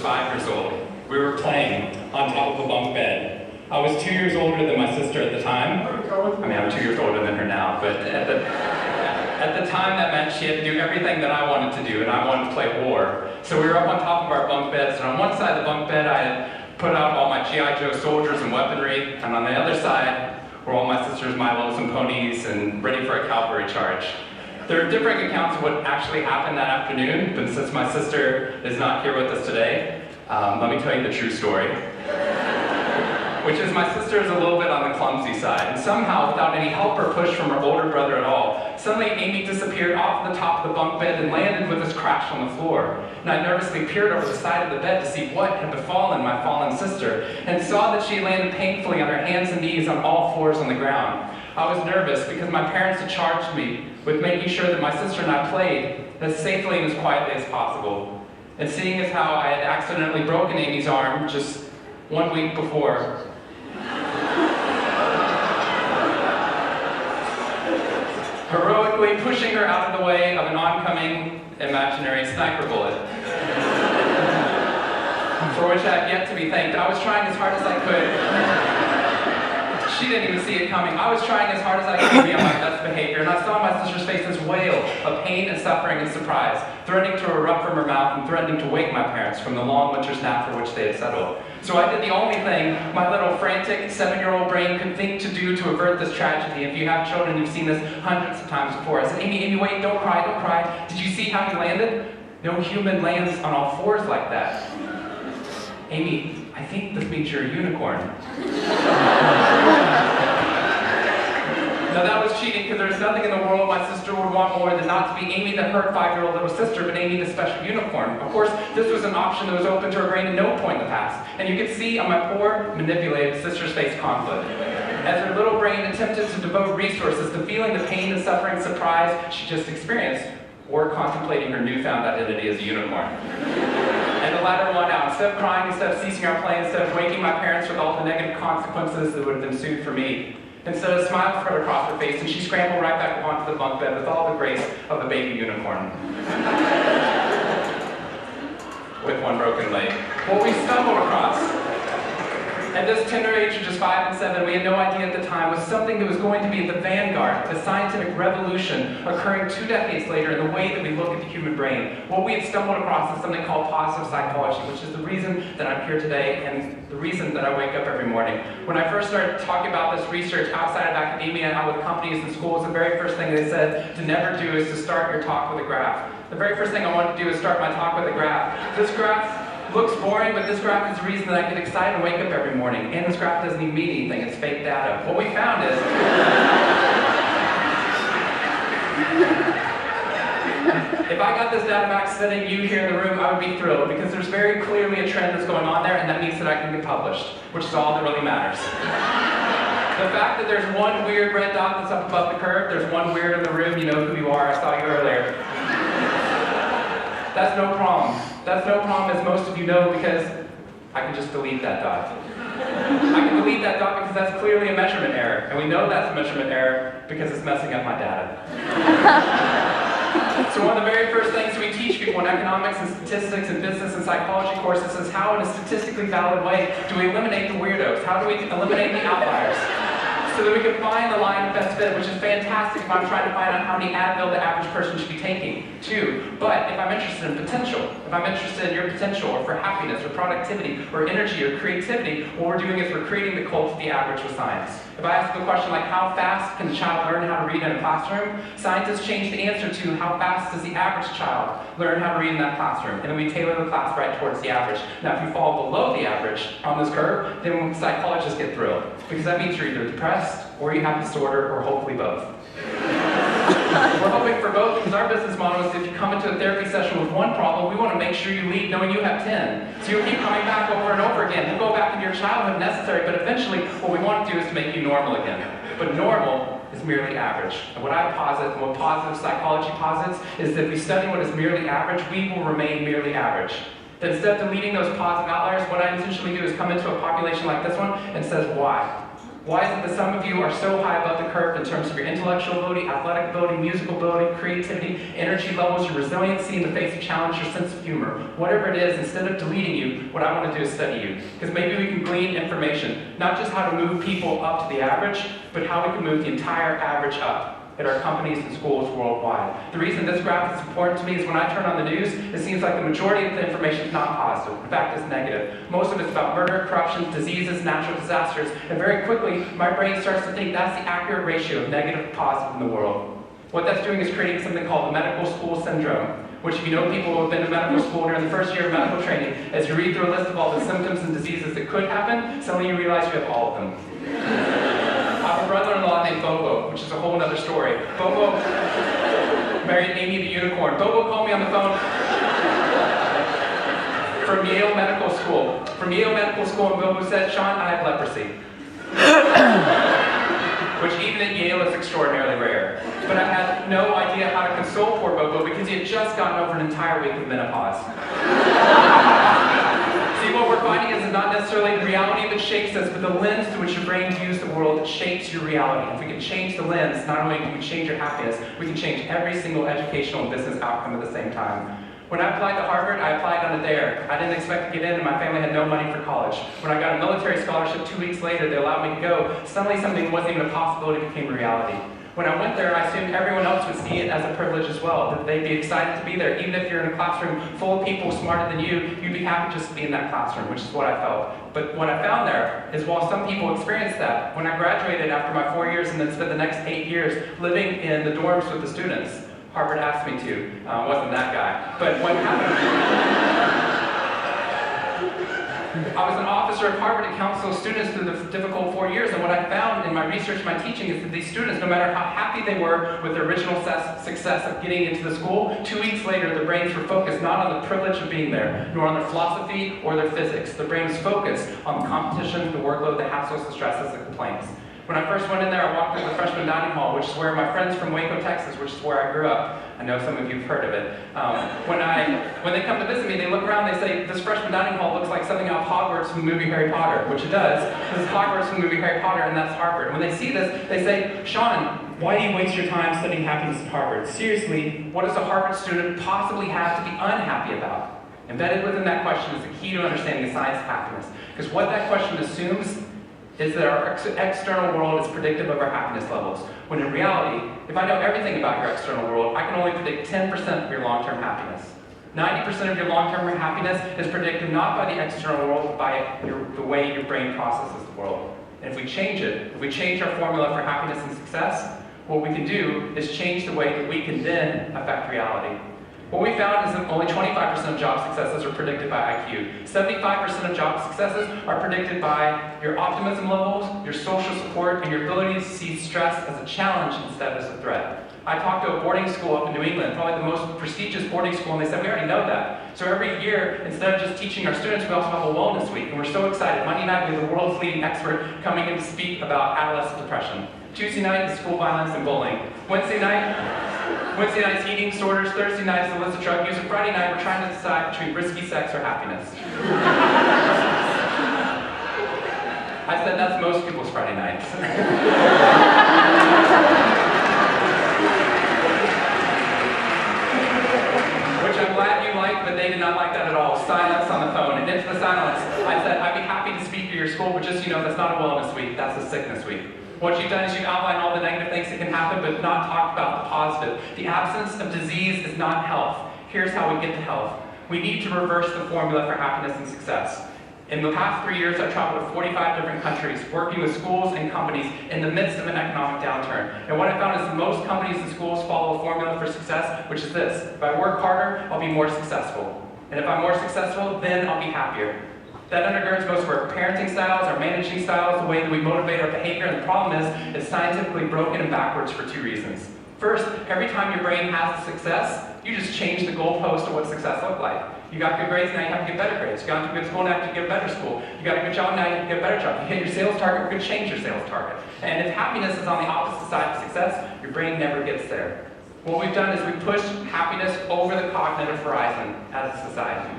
5 years old. We were playing on top of a bunk bed. I was 2 years older than my sister at the time. I mean, I'm 2 years older than her now, but at the time that meant she had to do everything that I wanted to do, and I wanted to play war. So we were up on top of our bunk beds, and on one side of the bunk bed I had put out all my G.I. Joe soldiers and weaponry, and on the other side were all my sister's Milos and ponies and ready for a cavalry charge. There are different accounts of what actually happened that afternoon, but since my sister is not here with us today, let me tell you the true story. Which is my sister is a little bit on the clumsy side, and somehow, without any help or push from her older brother at all, suddenly Amy disappeared off the top of the bunk bed and landed with us crash on the floor. And I nervously peered over the side of the bed to see what had befallen my fallen sister, and saw that she landed painfully on her hands and knees on all fours on the ground. I was nervous because my parents had charged me with making sure that my sister and I played as safely and as quietly as possible. And seeing as how I had accidentally broken Amy's arm just 1 week before, heroically pushing her out of the way of an oncoming imaginary sniper bullet, for which I have yet to be thanked. I was trying as hard as I could. She didn't even see it coming. I was trying as hard as I could to be on my best behavior, and I saw my sister's face this wail of pain and suffering and surprise, threatening to erupt from her mouth and threatening to wake my parents from the long winter's nap for which they had settled. So I did the only thing my little frantic 7-year-old brain could think to do to avert this tragedy. If you have children, you've seen this hundreds of times before. I said, Amy, wait, don't cry, don't cry. Did you see how he landed? No human lands on all fours like that. Amy, I think this means you're a unicorn. Now that was cheating, because there's nothing in the world my sister would want more than not to be Amy the hurt 5-year-old little sister, but Amy the special unicorn. Of course, this was an option that was open to her brain at no point in the past, and you could see on my poor, manipulated sister's face conflict, as her little brain attempted to devote resources to feeling the pain and suffering and surprise she just experienced, or contemplating her newfound identity as a unicorn. And the latter won out. Instead of crying, instead of ceasing our play, instead of waking my parents with all the negative consequences that would have ensued for me, instead a smile spread across her face, and she scrambled right back onto the bunk bed with all the grace of a baby unicorn. With one broken leg. What we stumbled across at this tender age of just 5 and 7, we had no idea at the time, was something that was going to be at the vanguard of the scientific revolution occurring 2 decades later in the way that we look at the human brain. What we had stumbled across is something called positive psychology, which is the reason that I'm here today and the reason that I wake up every morning. When I first started talking about this research outside of academia and out with companies and schools, the very first thing they said to never do is to start your talk with a graph. The very first thing I wanted to do is start my talk with a graph. This graph looks boring, but this graph is the reason that I get excited and wake up every morning. And this graph doesn't even mean anything, it's fake data. What we found is, if I got this data back sitting you here in the room, I would be thrilled, because there's very clearly a trend that's going on there, and that means that I can get published, which is all that really matters. The fact that there's one weird red dot that's up above the curve, there's one weird in the room, you know who you are, I saw you earlier. That's no problem. That's no problem, as most of you know, because I can just delete that dot. I can delete that dot because that's clearly a measurement error, and we know that's a measurement error because it's messing up my data. So one of the very first things we teach people in economics and statistics and business and psychology courses is how, in a statistically valid way, do we eliminate the weirdos? How do we eliminate the outliers? So that we can find the line of best fit, which is fantastic if I'm trying to find out how many Advil the average person should be taking, too. But if I'm interested in potential, if I'm interested in your potential, or for happiness, or productivity, or energy, or creativity, what we're doing is we're creating the cult of the average with science. If I ask a question like, how fast can a child learn how to read in a classroom? Scientists change the answer to, how fast does the average child learn how to read in that classroom? And then we tailor the class right towards the average. Now, if you fall below the average on this curve, then psychologists get thrilled, because that means you're either depressed, or you have disorder, or hopefully both. We're hoping for both, because our business model is if you come into a therapy session with one problem, we want to make sure you leave knowing you have 10. So you'll keep coming back over and over again. We'll go back into your childhood if necessary, but eventually what we want to do is to make you normal again. But normal is merely average. And what I posit, and what positive psychology posits, is that if we study what is merely average, we will remain merely average. That instead of deleting those positive outliers, what I intentionally do is come into a population like this one and says, why? Why is it that some of you are so high above the curve in terms of your intellectual ability, athletic ability, musical ability, creativity, energy levels, your resiliency in the face of challenge, your sense of humor? Whatever it is, instead of deleting you, what I want to do is study you. Because maybe we can glean information, not just how to move people up to the average, but how we can move the entire average up at our companies and schools worldwide. The reason this graph is important to me is when I turn on the news, it seems like the majority of the information is not positive. In fact, it's negative. Most of it's about murder, corruption, diseases, natural disasters, and very quickly, my brain starts to think that's the accurate ratio of negative to positive in the world. What that's doing is creating something called the medical school syndrome, which if you know people who have been to medical school during the first year of medical training, as you read through a list of all the symptoms and diseases that could happen, suddenly you realize you have all of them. I have a brother-in-law named Bobo, which is a whole other story. Bobo married Amy the unicorn. Bobo called me on the phone from Yale Medical School. From Yale Medical School, and Bobo said, "Sean, I have leprosy." Which even at Yale is extraordinarily rare. But I had no idea how to console poor Bobo because he had just gotten over an entire week of menopause. See, what we're finding is not necessarily the reality that shapes us, but the lens through which your brain views the world that shapes your reality. If we can change the lens, not only can we change your happiness, we can change every single educational and business outcome at the same time. When I applied to Harvard, I applied on a dare. I didn't expect to get in, and my family had no money for college. When I got a military scholarship 2 weeks later, they allowed me to go. Suddenly something that wasn't even a possibility became a reality. When I went there, I assumed everyone else would see it as a privilege as well, that they'd be excited to be there. Even if you're in a classroom full of people smarter than you, you'd be happy just to be in that classroom, which is what I felt. But what I found there is while some people experienced that, when I graduated after my 4 years and then spent the next 8 years living in the dorms with the students, Harvard asked me to. Wasn't that guy. But what happened? I was an officer at Harvard to counsel students through the difficult 4 years, and what I found in my research and my teaching is that these students, no matter how happy they were with their original success of getting into the school, 2 weeks later their brains were focused not on the privilege of being there, nor on their philosophy or their physics. Their brain was focused on the competition, the workload, the hassles, the stresses, the complaints. When I first went in there, I walked into the freshman dining hall, which is where my friends from Waco, Texas, which is where I grew up. I know some of you have heard of it. When they come to visit me, they look around, they say, "This freshman dining hall looks like something out of Hogwarts from the movie Harry Potter," which it does. This is Hogwarts from the movie Harry Potter, and that's Harvard. When they see this, they say, "Sean, why do you waste your time studying happiness at Harvard? Seriously, what does a Harvard student possibly have to be unhappy about?" Embedded within that question is the key to understanding the science of happiness. Because what that question assumes is that our external world is predictive of our happiness levels. When in reality, if I know everything about your external world, I can only predict 10% of your long-term happiness. 90% of your long-term happiness is predicted not by the external world, but by the way your brain processes the world. And if we change it, if we change our formula for happiness and success, what we can do is change the way that we can then affect reality. What we found is that only 25% of job successes are predicted by IQ. 75% of job successes are predicted by your optimism levels, your social support, and your ability to see stress as a challenge instead of as a threat. I talked to a boarding school up in New England, probably the most prestigious boarding school, and they said, "We already know that." So every year, instead of just teaching our students, we also have a wellness week, and we're so excited. Monday night, we have the world's leading expert coming in to speak about adolescent depression. Tuesday night is school violence and bullying. Wednesday night's eating disorders. Thursday night is the illicit drug use. And Friday night, we're trying to decide between risky sex or happiness. I said that's most people's Friday nights. Which I'm glad you liked, but they did not like that at all. Silence on the phone. And into the silence, I said, "I'd be happy to speak to your school, but just, that's not a wellness week. That's a sickness week." What you've done is you've outlined all the negative things that can happen, but not talked about the positive. The absence of disease is not health. Here's how we get to health. We need to reverse the formula for happiness and success. In the past 3 years, I've traveled to 45 different countries, working with schools and companies in the midst of an economic downturn. And what I found is that most companies and schools follow a formula for success, which is this: if I work harder, I'll be more successful. And if I'm more successful, then I'll be happier. That undergirds most of our parenting styles, our managing styles, the way that we motivate our behavior, and the problem is it's scientifically broken and backwards for 2 reasons. First, every time your brain has a success, you just change the goalpost of what success looked like. You got good grades, now you have to get better grades. You got into a good school, now you have to get a better school. You got a good job, now you have to get a better job. You hit your sales target, we're going to change your sales target. And if happiness is on the opposite side of success, your brain never gets there. What we've done is we've pushed happiness over the cognitive horizon as a society.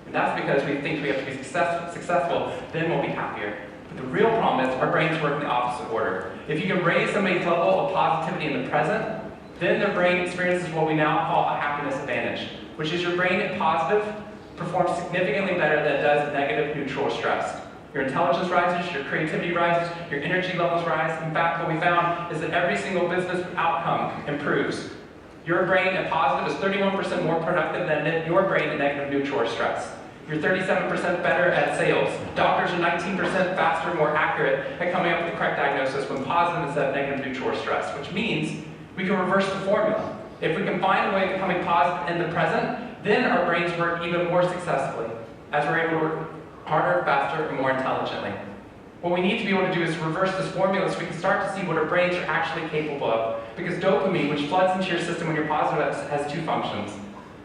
And that's because we think we have to be successful, then we'll be happier. But the real problem is our brains work in the opposite order. If you can raise somebody's level of positivity in the present, then their brain experiences what we now call a happiness advantage, which is your brain at positive performs significantly better than it does at negative neutral stress. Your intelligence rises, your creativity rises, your energy levels rise. In fact, what we found is that every single business outcome improves. Your brain at positive is 31% more productive than your brain at negative neutral or stress. You're 37% better at sales. Doctors are 19% faster and more accurate at coming up with the correct diagnosis when positive instead of negative neutral or stress, which means we can reverse the formula. If we can find a way of becoming positive in the present, then our brains work even more successfully, as we're able to work harder, faster, and more intelligently. What we need to be able to do is reverse this formula so we can start to see what our brains are actually capable of. Because dopamine, which floods into your system when you're positive, has two functions.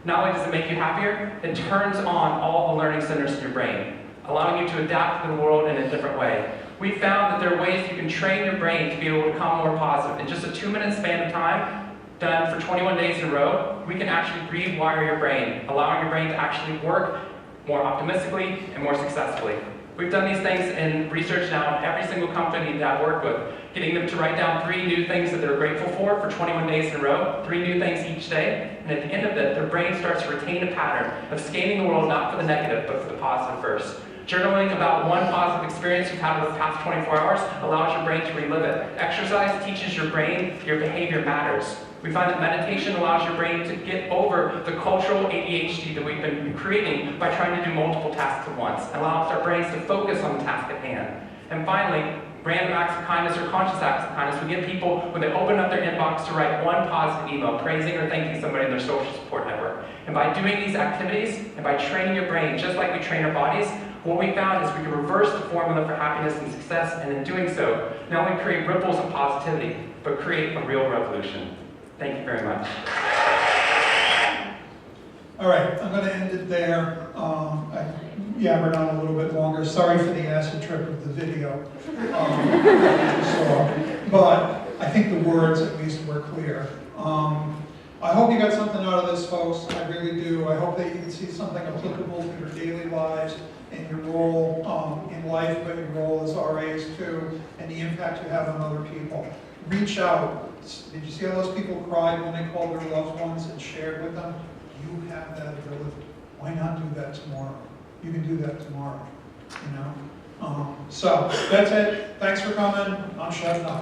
Not only does it make you happier, it turns on all the learning centers in your brain, allowing you to adapt to the world in a different way. We found that there are ways you can train your brain to be able to become more positive. In just a 2-minute span of time, done for 21 days in a row, we can actually rewire your brain, allowing your brain to actually work more optimistically and more successfully. We've done these things in research now in every single company that I work with, getting them to write down 3 new things that they're grateful for 21 days in a row, 3 new things each day, and at the end of it, their brain starts to retain a pattern of scanning the world not for the negative, but for the positive first. Journaling about one positive experience you've had over the past 24 hours allows your brain to relive it. Exercise teaches your brain your behavior matters. We find that meditation allows your brain to get over the cultural ADHD that we've been creating by trying to do multiple tasks at once, and allows our brains to focus on the task at hand. And finally, random acts of kindness or conscious acts of kindness. We get people, when they open up their inbox, to write one positive email praising or thanking somebody in their social support network. And by doing these activities, and by training your brain, just like we train our bodies, what we found is we can reverse the formula for happiness and success, and in doing so, not only create ripples of positivity, but create a real revolution. Thank you very much. All right, I'm going to end it there. I yabbered on a little bit longer. Sorry for the acid trip of the video. But I think the words at least were clear. I hope you got something out of this, folks. I really do. I hope that you can see something applicable to your daily lives and your role in life, but your role as RAs too, and the impact you have on other people. Reach out. Did you see how those people cried when they called their loved ones and shared with them? You have that ability. Why not do that tomorrow? You can do that tomorrow, you know? So that's it. Thanks for coming. I'm Chef Now.